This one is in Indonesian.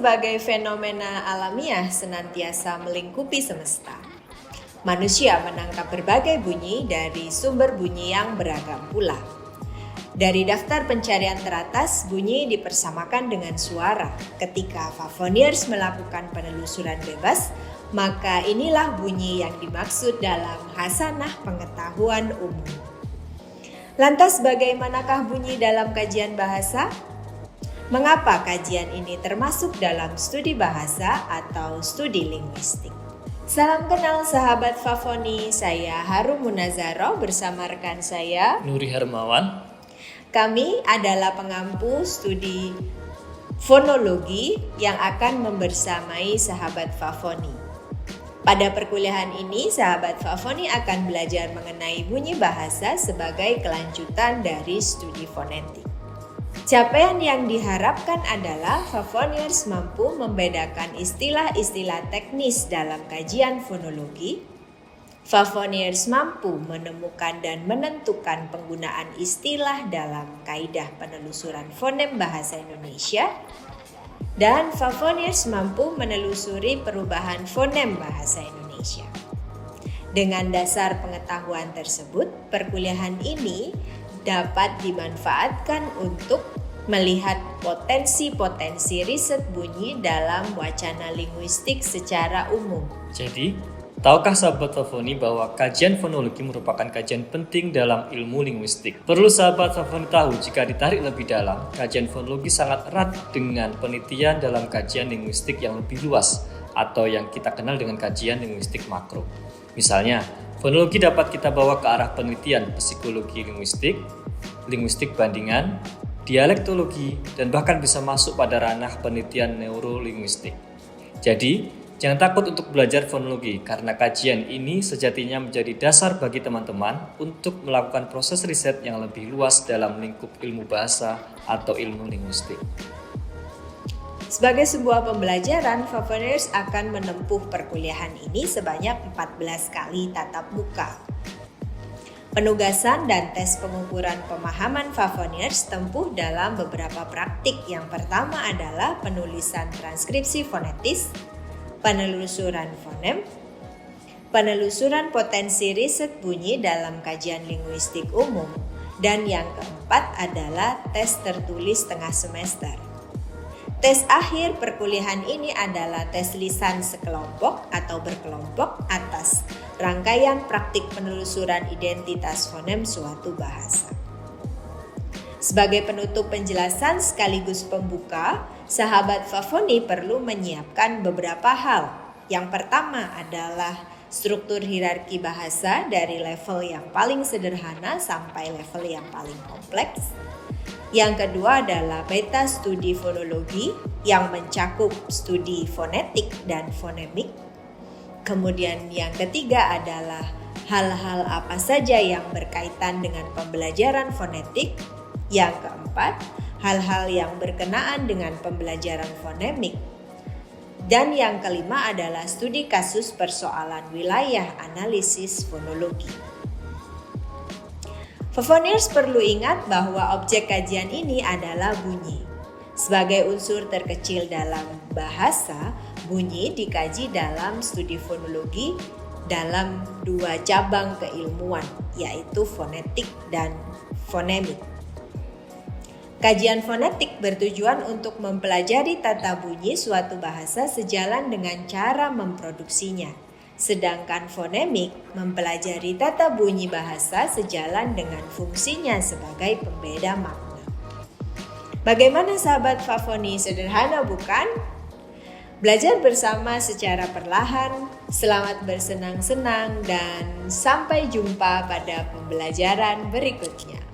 sebagai fenomena alamiah senantiasa melingkupi semesta. Manusia menangkap berbagai bunyi dari sumber bunyi yang beragam pula. Dari daftar pencarian teratas, bunyi dipersamakan dengan suara. Ketika Favoniers melakukan penelusuran bebas, maka inilah bunyi yang dimaksud dalam Hasanah Pengetahuan Umum. Lantas bagaimanakah bunyi dalam kajian bahasa? Mengapa kajian ini termasuk dalam studi bahasa atau studi linguistik? Salam kenal sahabat Favoni, saya Harum Munazaro bersama rekan saya Nuri Hermawan. Kami adalah pengampu studi fonologi yang akan membersamai sahabat Favoni. Pada perkuliahan ini, sahabat Favoni akan belajar mengenai bunyi bahasa sebagai kelanjutan dari studi fonetik. Capaian yang diharapkan adalah Favoniers mampu membedakan istilah-istilah teknis dalam kajian fonologi. Favoniers mampu menemukan dan menentukan penggunaan istilah dalam kaidah penelusuran fonem bahasa Indonesia. Dan Favoniers mampu menelusuri perubahan fonem bahasa Indonesia. Dengan dasar pengetahuan tersebut, perkuliahan ini dapat dimanfaatkan untuk melihat potensi-potensi riset bunyi dalam wacana linguistik secara umum. Jadi, tahukah sahabat Favoni bahwa kajian fonologi merupakan kajian penting dalam ilmu linguistik? Perlu sahabat Favoni tahu jika ditarik lebih dalam, kajian fonologi sangat erat dengan penelitian dalam kajian linguistik yang lebih luas atau yang kita kenal dengan kajian linguistik makro. Misalnya, fonologi dapat kita bawa ke arah penelitian psikologi linguistik, linguistik bandingan, dialektologi, dan bahkan bisa masuk pada ranah penelitian neurolinguistik. Jadi, jangan takut untuk belajar fonologi karena kajian ini sejatinya menjadi dasar bagi teman-teman untuk melakukan proses riset yang lebih luas dalam lingkup ilmu bahasa atau ilmu linguistik. Sebagai sebuah pembelajaran, Favoniers akan menempuh perkuliahan ini sebanyak 14 kali tatap muka. Penugasan dan tes pengukuran pemahaman Favoniers tempuh dalam beberapa praktik. Yang pertama adalah penulisan transkripsi fonetis, penelusuran fonem, penelusuran potensi riset bunyi dalam kajian linguistik umum, dan yang keempat adalah tes tertulis tengah semester. Tes akhir perkuliahan ini adalah tes lisan sekelompok atau berkelompok atas rangkaian praktik penelusuran identitas fonem suatu bahasa. Sebagai penutup penjelasan sekaligus pembuka, sahabat Favoni perlu menyiapkan beberapa hal. Yang pertama adalah struktur hierarki bahasa dari level yang paling sederhana sampai level yang paling kompleks. Yang kedua adalah peta studi fonologi yang mencakup studi fonetik dan fonemik. Kemudian yang ketiga adalah hal-hal apa saja yang berkaitan dengan pembelajaran fonetik. Yang keempat, hal-hal yang berkenaan dengan pembelajaran fonemik. Dan yang kelima adalah studi kasus persoalan wilayah analisis fonologi. Favoniers perlu ingat bahwa objek kajian ini adalah bunyi. Sebagai unsur terkecil dalam bahasa, bunyi dikaji dalam studi fonologi dalam dua cabang keilmuan, yaitu fonetik dan fonemik. Kajian fonetik bertujuan untuk mempelajari tata bunyi suatu bahasa sejalan dengan cara memproduksinya. Sedangkan fonemik mempelajari tata bunyi bahasa sejalan dengan fungsinya sebagai pembeda makna. Bagaimana sahabat Favoni, sederhana bukan? Belajar bersama secara perlahan, selamat bersenang-senang, dan sampai jumpa pada pembelajaran berikutnya.